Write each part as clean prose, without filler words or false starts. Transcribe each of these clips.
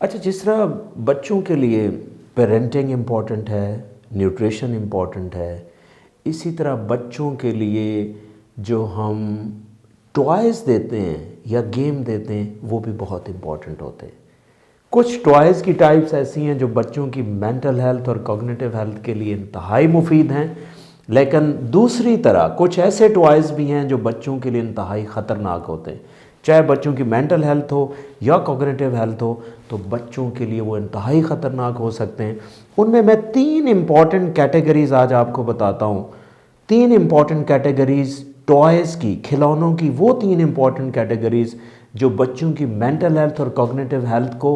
अच्छा, जिस तरह बच्चों के लिए पेरेंटिंग इम्पॉर्टेंट है, न्यूट्रिशन इम्पॉर्टेंट है, इसी तरह बच्चों के लिए जो हम टॉयज़ देते हैं या गेम देते हैं वो भी बहुत इम्पॉर्टेंट होते हैं। कुछ टॉयज़ की टाइप्स ऐसी हैं जो बच्चों की मेंटल हेल्थ और कॉग्निटिव हेल्थ के लिए इंतहाई मुफीद हैं, लेकिन दूसरी तरह कुछ ऐसे टॉयज़ भी हैं जो बच्चों के लिए इंतहाई ख़तरनाक होते हैं। चाहे बच्चों की मेंटल हेल्थ हो या कॉग्निटिव हेल्थ हो, तो बच्चों के लिए वो इंतहाई ख़तरनाक हो सकते हैं। उनमें मैं 3 इम्पॉर्टेंट कैटेगरीज़ आज आपको बताता हूँ। 3 इम्पॉर्टेंट कैटेगरीज़ टॉयज़ की, खिलौनों की, वो 3 इम्पॉर्टेंट कैटेगरीज़ जो बच्चों की मेंटल हेल्थ और कॉग्निटिव हेल्थ को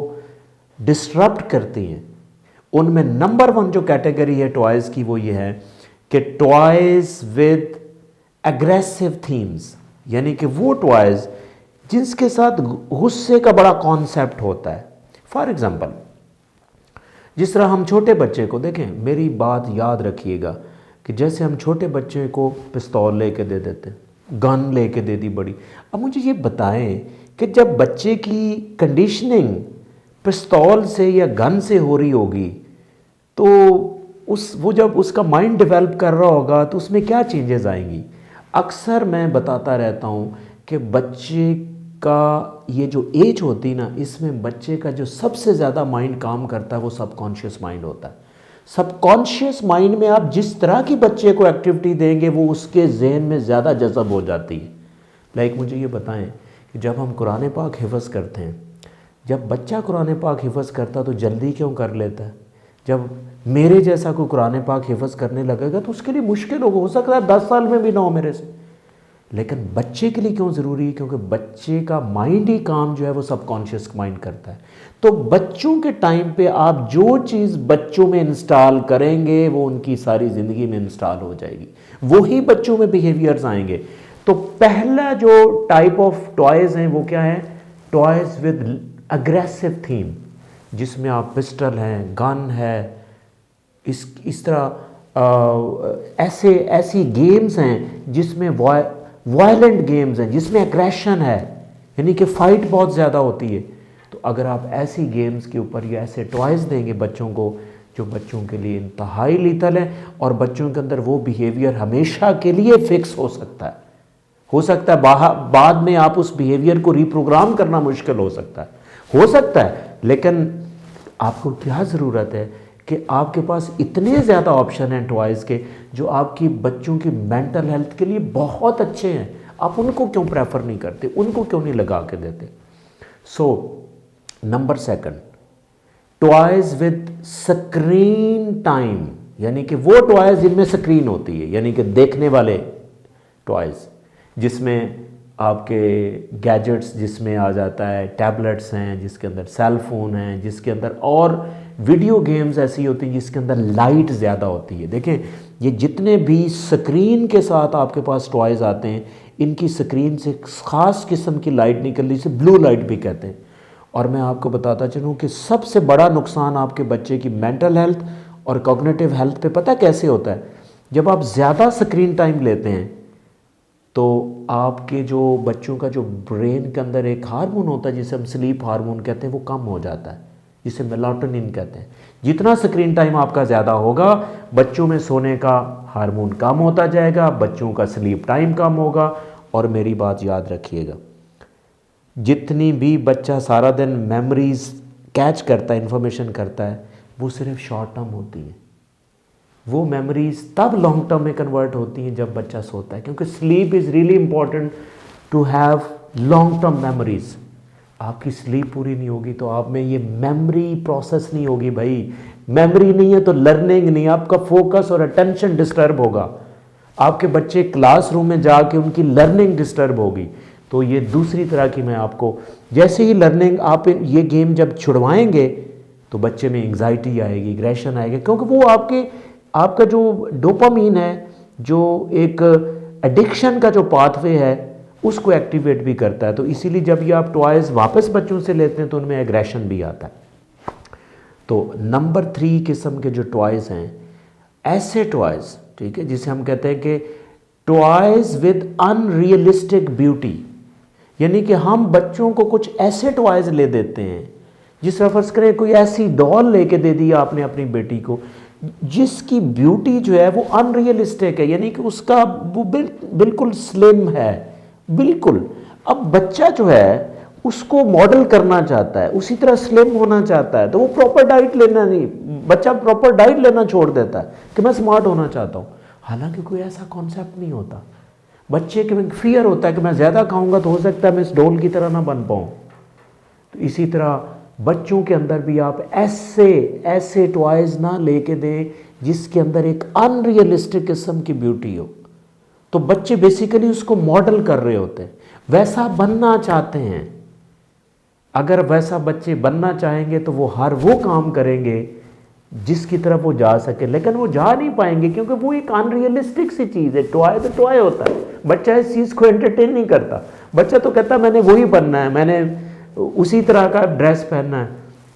डिस्टरप्ट करती हैं। उनमें नंबर 1 जो कैटेगरी है टॉयज़ की वो ये है कि टॉयज़ विद एग्रेसिव थीम्स, यानी कि वो टॉयज़ जिसके साथ गुस्से का बड़ा कॉन्सेप्ट होता है। फॉर एग्जांपल, जिस तरह हम छोटे बच्चे को देखें, मेरी बात याद रखिएगा कि जैसे हम छोटे बच्चे को पिस्तौल लेके दे देते, गन लेके दे दी बड़ी। अब मुझे ये बताएं कि जब बच्चे की कंडीशनिंग पिस्तौल से या गन से हो रही होगी, तो वो जब उसका माइंड डेवलप कर रहा होगा तो उसमें क्या चेंजेस आएंगी। अक्सर मैं बताता रहता हूँ कि बच्चे का ये जो एज होती ना, इसमें बच्चे का जो सबसे ज़्यादा माइंड काम करता है वो सबकॉन्शियस माइंड होता है। सबकॉन्शियस माइंड में आप जिस तरह की बच्चे को एक्टिविटी देंगे वो उसके जहन में ज़्यादा जज़ब हो जाती है। लाइक मुझे ये बताएं कि जब हम कुरान पाक हिफ़्ज़ करते हैं, जब बच्चा कुरान पाक हिफ़्ज़ करता तो जल्दी क्यों कर लेता है? जब मेरे जैसा कोई कुरान पाक हिफ़्ज़ करने लगेगा तो उसके लिए मुश्किल हो सकता है 10 साल में भी ना हो मेरे से। लेकिन बच्चे के लिए क्यों ज़रूरी है? क्योंकि बच्चे का माइंड ही काम जो है वो सबकॉन्शियस माइंड करता है। तो बच्चों के टाइम पे आप जो चीज़ बच्चों में इंस्टॉल करेंगे वो उनकी सारी ज़िंदगी में इंस्टॉल हो जाएगी, वही बच्चों में बिहेवियर्स आएंगे। तो पहला जो टाइप ऑफ टॉयज़ हैं वो क्या है? टॉयज़ विद अग्रेसिव थीम, जिसमें आप पिस्टल हैं, गन है, इस तरह ऐसी गेम्स हैं जिसमें वायलेंट गेम्स हैं, जिसमें एग्रेशन है, यानी कि फ़ाइट बहुत ज़्यादा होती है। तो अगर आप ऐसी गेम्स के ऊपर या ऐसे टॉयज़ देंगे बच्चों को जो बच्चों के लिए इंतहाई लीथल है और बच्चों के अंदर वो बिहेवियर हमेशा के लिए फिक्स हो सकता है। बाद में आप उस बिहेवियर को रिप्रोग्राम करना मुश्किल हो सकता है। लेकिन आपको क्या ज़रूरत है कि आपके पास इतने ज़्यादा ऑप्शन हैं टॉयज़ के जो आपकी बच्चों की मेंटल हेल्थ के लिए बहुत अच्छे हैं। आप उनको क्यों प्रेफर नहीं करते, उनको क्यों नहीं लगा के देते? So number 2, toys with screen time, यानी कि वो टॉयज़ जिनमें स्क्रीन होती है, यानी कि देखने वाले टॉयज़, जिसमें आपके गैजेट्स जिसमें आ जाता है, टैबलेट्स हैं जिसके अंदर सेल फ़ोन हैं, जिसके अंदर और वीडियो गेम्स ऐसी होती हैं जिसके अंदर लाइट ज़्यादा होती है। देखें, ये जितने भी स्क्रीन के साथ आपके पास टॉयज़ आते हैं, इनकी स्क्रीन से ख़ास किस्म की लाइट निकलती है, इसे ब्लू लाइट भी कहते हैं। और मैं आपको बताता चलूँ कि सबसे बड़ा नुकसान आपके बच्चे की मेंटल हेल्थ और कॉग्निटिव हेल्थ पे पता कैसे होता है? जब आप ज़्यादा स्क्रीन टाइम लेते हैं तो आपके जो बच्चों का जो ब्रेन के अंदर एक हार्मोन होता है जिसे हम स्लीप हार्मोन कहते हैं, वो कम हो जाता है, जिसे मेलाटोनिन कहते हैं। जितना स्क्रीन टाइम आपका ज़्यादा होगा, बच्चों में सोने का हार्मोन कम होता जाएगा, बच्चों का स्लीप टाइम कम होगा। और मेरी बात याद रखिएगा, जितनी भी बच्चा सारा दिन मेमोरीज कैच करता है, इंफॉर्मेशन करता है, वो सिर्फ शॉर्ट टर्म होती है। वो मेमोरीज तब लॉन्ग टर्म में कन्वर्ट होती हैं जब बच्चा सोता है, क्योंकि sleep is really important to have long term memories. आपकी स्लीप पूरी नहीं होगी तो आप में ये मेमोरी प्रोसेस नहीं होगी भाई। मेमोरी नहीं है तो लर्निंग नहीं, आपका फोकस और अटेंशन डिस्टर्ब होगा। आपके बच्चे क्लासरूम में जाके उनकी लर्निंग डिस्टर्ब होगी। तो ये दूसरी तरह की मैं आपको, जैसे ही लर्निंग आप ये गेम जब छुड़वाएंगे तो बच्चे में एंग्जाइटी आएगी, एग्रेशन आएगी, क्योंकि वो आपका जो डोपामीन है, जो एक एडिक्शन का जो पाथवे है, उसको एक्टिवेट भी करता है। तो इसीलिए जब ये आप टॉयज़ वापस बच्चों से लेते हैं तो उनमें एग्रेशन भी आता है। तो नंबर 3 किस्म के जो टॉयज़ हैं, ऐसे टॉयज़, ठीक है, जिसे हम कहते हैं कि टॉयज़ विद अनरियलिस्टिक ब्यूटी, यानी कि हम बच्चों को कुछ ऐसे टॉयज़ ले देते हैं जिस तरह फर्ज करें कोई ऐसी डॉल लेके दे दी आपने अपनी बेटी को जिसकी ब्यूटी जो है वो अनरियलिस्टिक है, यानी कि उसका वो बिल्कुल स्लिम है बिल्कुल। अब बच्चा जो है उसको मॉडल करना चाहता है, उसी तरह स्लिम होना चाहता है, तो वो प्रॉपर डाइट लेना नहीं, बच्चा प्रॉपर डाइट लेना छोड़ देता है कि मैं स्मार्ट होना चाहता हूँ। हालांकि कोई ऐसा कॉन्सेप्ट नहीं होता। बच्चे के में फियर होता है कि मैं ज़्यादा खाऊंगा तो हो सकता है मैं इस डोल की तरह ना बन पाऊँ। तो इसी तरह बच्चों के अंदर भी आप ऐसे टॉयज़ ना लेके दें जिसके अंदर एक अनरियलिस्टिक किस्म की ब्यूटी हो। तो बच्चे बेसिकली उसको मॉडल कर रहे होते हैं, वैसा बनना चाहते हैं। अगर वैसा बच्चे बनना चाहेंगे तो वो हर वो काम करेंगे जिसकी तरफ वो जा सके, लेकिन वो जा नहीं पाएंगे क्योंकि वो एक अनरियलिस्टिक सी चीज़ है। टॉय तो टॉय होता है, बच्चा इस चीज़ को एंटरटेन नहीं करता। बच्चा तो कहता मैंने वही बनना है, मैंने उसी तरह का ड्रेस पहनना है।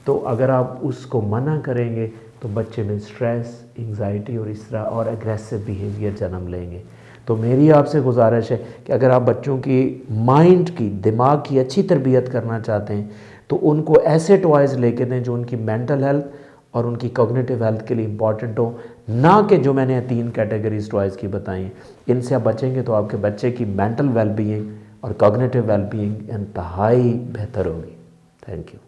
तो अगर आप उसको मना करेंगे तो बच्चे में स्ट्रेस, एंग्जाइटी और इस तरह और एग्रेसिव बिहेवियर जन्म लेंगे। तो मेरी आपसे गुजारिश है कि अगर आप बच्चों की माइंड की, दिमाग की अच्छी तरबियत करना चाहते हैं तो उनको ऐसे टॉयज़ लेके दें जो उनकी मेंटल हेल्थ और उनकी कॉग्निटिव हेल्थ के लिए इम्पॉर्टेंट हो, ना कि जो मैंने 3 कैटेगरीज टॉयज़ की बताई। इनसे आप बचेंगे तो आपके बच्चे की मेंटल वेलबीइंग और कॉग्निटिव वेलबीइंग इंतहाई बेहतर होगी। Thank you.